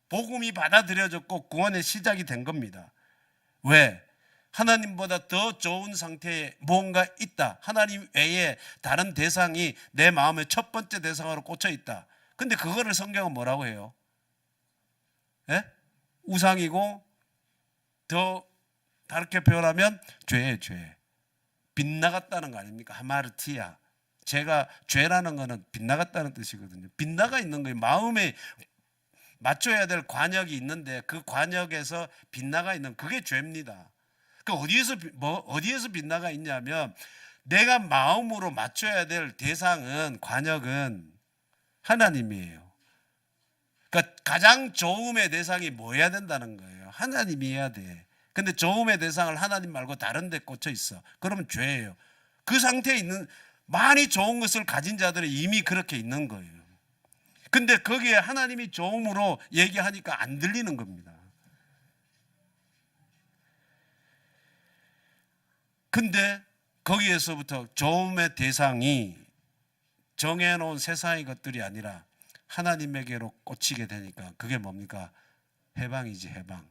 복음이 받아들여졌고 구원의 시작이 된 겁니다. 왜? 하나님보다 더 좋은 상태에 뭔가 있다. 하나님 외에 다른 대상이 내 마음의 첫 번째 대상으로 꽂혀 있다. 근데 그거를 성경은 뭐라고 해요? 예? 우상이고 더 다르게 표현하면 죄예요, 죄. 빗나갔다는 거 아닙니까? 하마르티아. 제가 죄라는 거는 빗나갔다는 뜻이거든요. 빗나가 있는 거예요. 마음에 맞춰야 될 관역이 있는데 그 관역에서 빗나가 있는 그게 죄입니다. 그 어디에서 빗나가 있냐면 내가 마음으로 맞춰야 될 대상은 관역은 하나님이에요. 그러니까 가장 좋음의 대상이 뭐여야 된다는 거예요. 하나님이어야 돼. 근데 좋음의 대상을 하나님 말고 다른 데 꽂혀 있어. 그러면 죄예요. 그 상태에 있는 많이 좋은 것을 가진 자들이 이미 그렇게 있는 거예요. 근데 거기에 하나님이 좋음으로 얘기하니까 안 들리는 겁니다. 근데 거기에서부터 좋음의 대상이 정해놓은 세상의 것들이 아니라 하나님에게로 꽂히게 되니까 그게 뭡니까? 해방이지, 해방.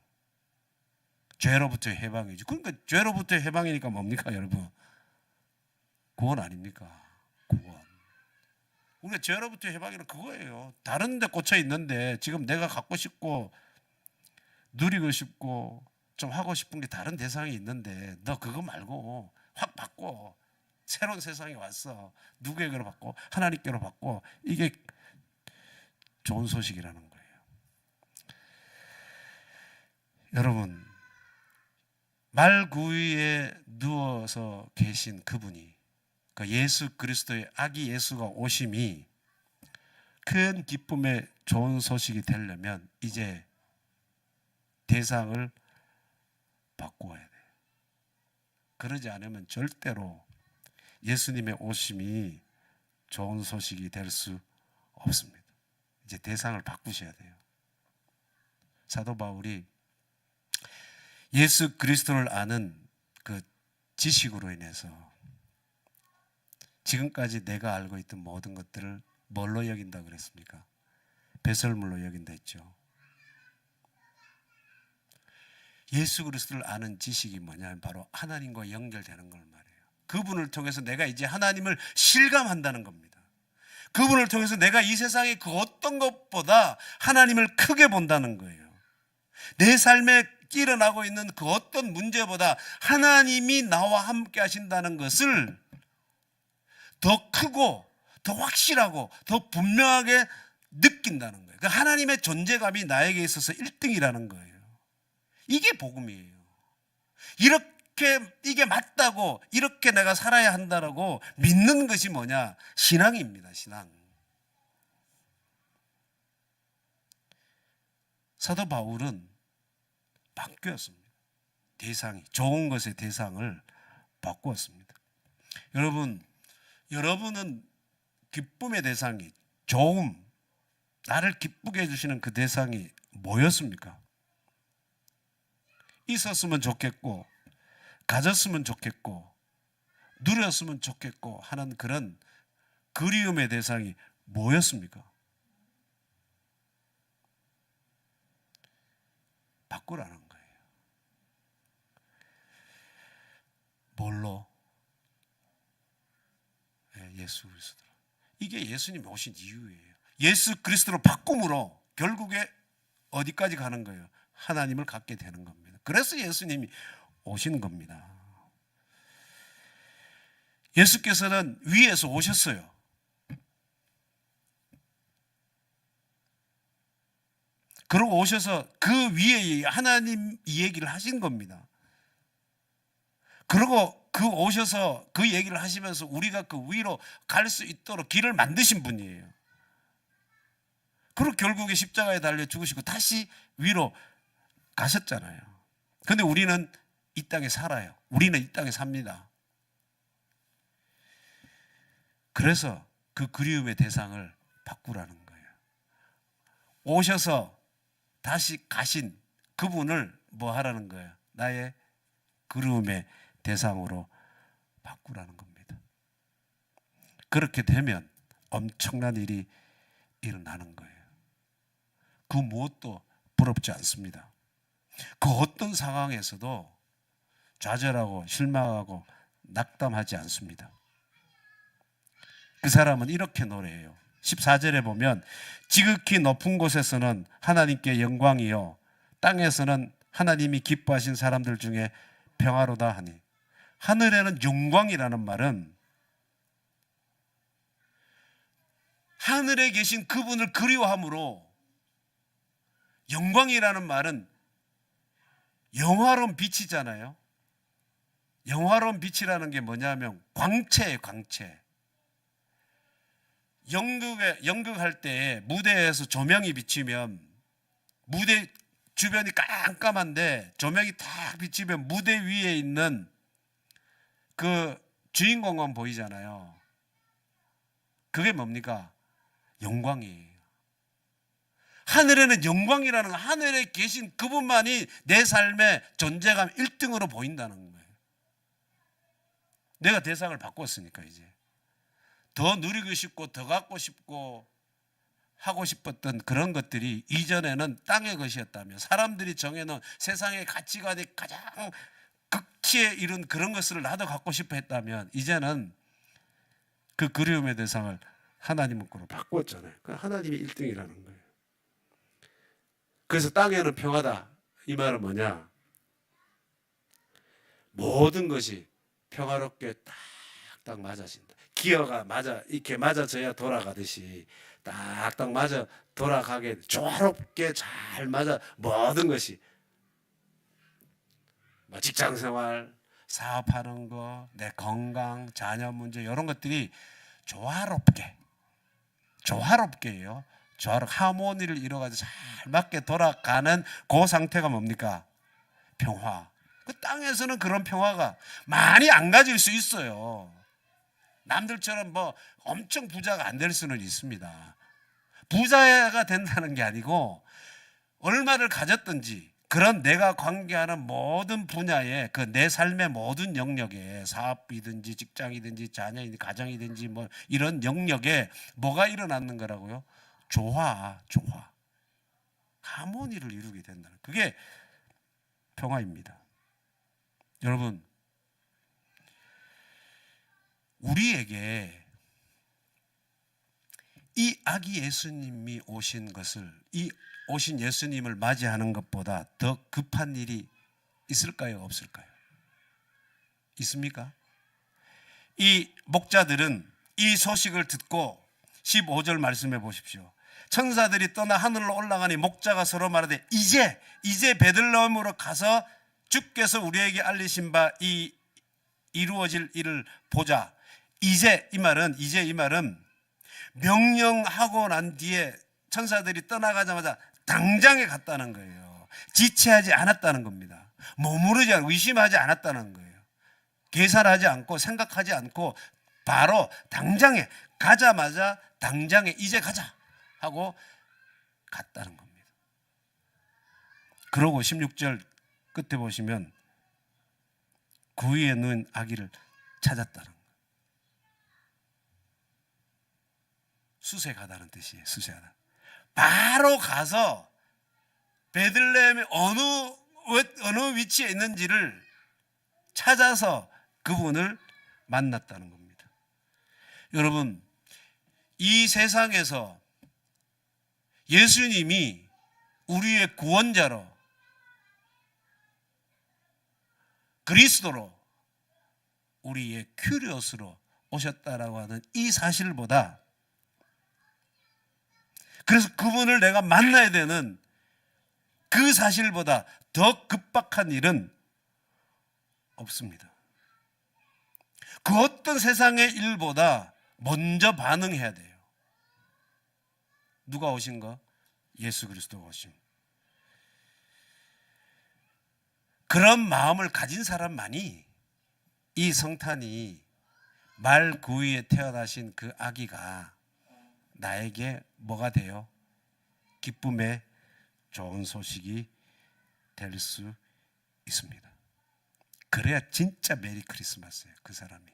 죄로부터의 해방이지. 그러니까 죄로부터의 해방이니까 뭡니까, 여러분? 구원 아닙니까? 구원. 우리가 죄로부터의 해방이란 그거예요. 다른 데 꽂혀 있는데 지금 내가 갖고 싶고 누리고 싶고 좀 하고 싶은 게 다른 대상이 있는데 너 그거 말고 확 바꿔. 새로운 세상이 왔어. 누구에게로 바꿔? 하나님께로 바꿔. 이게 좋은 소식이라는 거예요. 여러분, 말구유에 누워서 계신 그분이, 그 예수 그리스도의 아기 예수가 오심이 큰 기쁨의 좋은 소식이 되려면 이제 대상을 바꾸어야 돼요. 그러지 않으면 절대로 예수님의 오심이 좋은 소식이 될 수 없습니다. 이제 대상을 바꾸셔야 돼요. 사도 바울이 예수 그리스도를 아는 그 지식으로 인해서 지금까지 내가 알고 있던 모든 것들을 뭘로 여긴다 그랬습니까? 배설물로 여긴다 했죠. 예수 그리스도를 아는 지식이 뭐냐면 바로 하나님과 연결되는 걸 말해요. 그분을 통해서 내가 이제 하나님을 실감한다는 겁니다. 그분을 통해서 내가 이 세상의 그 어떤 것보다 하나님을 크게 본다는 거예요. 내 삶에 일어나고 있는 그 어떤 문제보다 하나님이 나와 함께 하신다는 것을 더 크고 더 확실하고 더 분명하게 느낀다는 거예요. 그러니까 하나님의 존재감이 나에게 있어서 1등이라는 거예요. 이게 복음이에요. 이렇게 이게 맞다고, 이렇게 내가 살아야 한다라고 믿는 것이 뭐냐? 신앙입니다. 신앙. 사도 바울은 바뀌었습니다. 대상이, 좋은 것의 대상을 바꾸었습니다. 여러분은 기쁨의 대상이, 좋음, 나를 기쁘게 해주시는 그 대상이 뭐였습니까? 있었으면 좋겠고, 가졌으면 좋겠고, 누렸으면 좋겠고 하는 그런 그리움의 대상이 뭐였습니까? 바꾸라는 거예요. 뭘로? 예수 그리스도로. 이게 예수님이 오신 이유예요. 예수 그리스도로 바꿈으로 결국에 어디까지 가는 거예요? 하나님을 갖게 되는 겁니다. 그래서 예수님이 오신 겁니다. 예수께서는 위에서 오셨어요. 그러고 오셔서 그 위에 하나님 얘기를 하신 겁니다. 그리고 그 오셔서 그 얘기를 하시면서 우리가 그 위로 갈 수 있도록 길을 만드신 분이에요. 그리고 결국에 십자가에 달려 죽으시고 다시 위로 가셨잖아요. 그런데 우리는 이 땅에 살아요. 우리는 이 땅에 삽니다. 그래서 그 그리움의 대상을 바꾸라는 거예요. 오셔서 다시 가신 그분을 뭐 하라는 거예요? 나의 그리움의 대상으로 바꾸라는 겁니다. 그렇게 되면 엄청난 일이 일어나는 거예요. 그 무엇도 부럽지 않습니다. 그 어떤 상황에서도 좌절하고 실망하고 낙담하지 않습니다. 그 사람은 이렇게 노래해요. 14절에 보면 지극히 높은 곳에서는 하나님께 영광이요 땅에서는 하나님이 기뻐하신 사람들 중에 평화로다 하니, 하늘에는 영광이라는 말은 하늘에 계신 그분을 그리워함으로, 영광이라는 말은 영화로운 빛이잖아요. 영화로운 빛이라는 게 뭐냐면 광채예요. 광채. 연극할 때 무대에서 조명이 비치면 무대 주변이 깜깜한데 조명이 딱 비치면 무대 위에 있는 그 주인공만 보이잖아요. 그게 뭡니까? 영광이에요. 하늘에는 영광이라는 거, 하늘에 계신 그분만이 내 삶의 존재감 1등으로 보인다는 거예요. 내가 대상을 바꿨으니까 이제 더 누리고 싶고 더 갖고 싶고 하고 싶었던 그런 것들이 이전에는 땅의 것이었다면, 사람들이 정해놓은 세상의 가치관이 가장 극치에 이른 그런 것을 나도 갖고 싶어 했다면, 이제는 그 그리움의 대상을 하나님 거로 바꿨잖아요. 하나님이 1등이라는 거예요. 그래서 땅에는 평화다. 이 말은 뭐냐? 모든 것이 평화롭게 딱딱 맞아진다. 기어가 이렇게 맞아져야 돌아가듯이 딱딱 맞아 돌아가게 조화롭게 잘 맞아, 모든 것이 직장생활, 사업하는 거, 내 건강, 자녀 문제 이런 것들이 조화롭게요. 하모니를 이뤄가지고 잘 맞게 돌아가는 그 상태가 뭡니까? 평화. 그 땅에서는 그런 평화가 많이 안 가질 수 있어요. 남들처럼 뭐 엄청 부자가 안 될 수는 있습니다. 부자가 된다는 게 아니고 얼마를 가졌든지 그런 내가 관계하는 모든 분야에 그 내 삶의 모든 영역에, 사업이든지 직장이든지 자녀이든지 가정이든지 뭐 이런 영역에 뭐가 일어나는 거라고요? 조화, 하모니를 이루게 된다는, 그게 평화입니다. 여러분, 우리에게 이 아기 예수님이 오신 것을, 이 오신 예수님을 맞이하는 것보다 더 급한 일이 있을까요? 없을까요? 있습니까? 이 목자들은 이 소식을 듣고 15절 말씀해 보십시오. 천사들이 떠나 하늘로 올라가니 목자가 서로 말하되 이제 베들레헴으로 가서 주께서 우리에게 알리신 바 이 이루어질 일을 보자. 이제 이 말은 명령하고 난 뒤에 천사들이 떠나가자마자 당장에 갔다는 거예요. 지체하지 않았다는 겁니다. 머무르지 않고 의심하지 않았다는 거예요. 계산하지 않고 생각하지 않고 바로 당장에 가자마자 당장에 이제 가자 하고 갔다는 겁니다. 그러고 16절 끝에 보시면 그 위에 누운 아기를 찾았다는 거예요. 수색하다는 뜻이에요. 수색하다. 바로 가서 베들레헴의 어느 위치에 있는지를 찾아서 그분을 만났다는 겁니다. 여러분, 이 세상에서 예수님이 우리의 구원자로 그리스도로 우리의 큐리오스로 오셨다라고 하는 이 사실보다, 그래서 그분을 내가 만나야 되는 그 사실보다 더 급박한 일은 없습니다. 그 어떤 세상의 일보다 먼저 반응해야 돼요. 누가 오신가? 예수 그리스도가 오신. 그런 마음을 가진 사람만이 이 성탄이 말 그 위에 태어나신 그 아기가 나에게 뭐가 돼요? 기쁨의 좋은 소식이 될 수 있습니다. 그래야 진짜 메리 크리스마스예요. 그 사람이.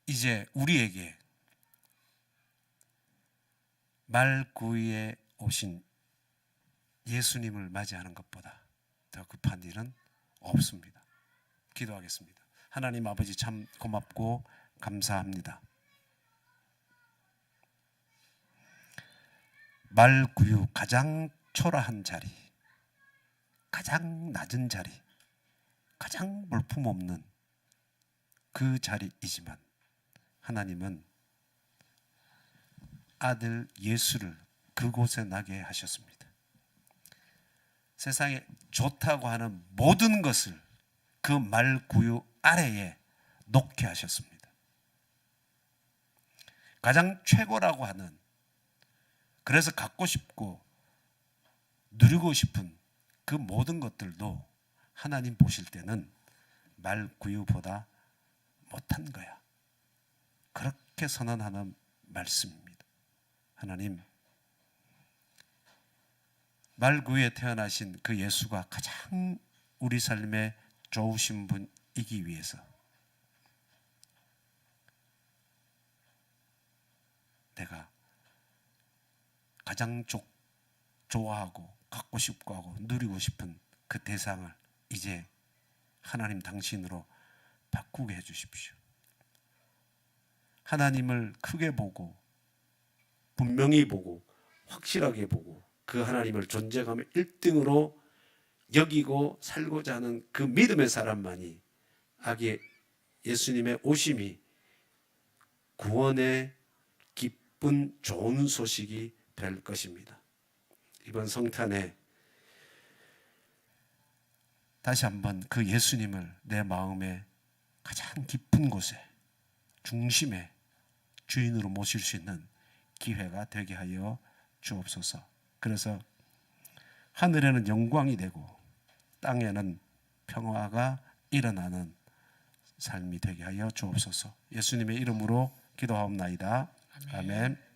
이제 우리에게 말 그 위에 오신 예수님을 맞이하는 것보다 더 급한 일은 없습니다. 기도하겠습니다. 하나님 아버지, 참 고맙고 감사합니다. 말구유 가장 초라한 자리, 가장 낮은 자리, 가장 볼품없는 그 자리이지만 하나님은 아들 예수를 그곳에 나게 하셨습니다. 세상에 좋다고 하는 모든 것을 그 말구유 아래에 놓게 하셨습니다. 가장 최고라고 하는, 그래서 갖고 싶고 누리고 싶은 그 모든 것들도 하나님 보실 때는 말구유보다 못한 거야. 그렇게 선언하는 말씀입니다. 하나님, 말구유에 태어나신 그 예수가 가장 우리 삶에 좋으신 분이기 위해서 내가 가장 좋아하고 갖고 싶고 하고 누리고 싶은 그 대상을 이제 하나님 당신으로 바꾸게 해 주십시오. 하나님을 크게 보고 분명히 보고 확실하게 보고 그 하나님을 존재감의 1등으로 여기고 살고자 하는 그 믿음의 사람만이 아기 예수님의 오심이 구원의 기쁜 좋은 소식이 될 것입니다. 이번 성탄에 다시 한번 그 예수님을 내 마음의 가장 깊은 곳에, 중심에 주인으로 모실 수 있는 기회가 되게 하여 주옵소서. 그래서 하늘에는 영광이 되고 땅에는 평화가 일어나는 삶이 되게 하여 주옵소서. 예수님의 이름으로 기도하옵나이다. 아멘.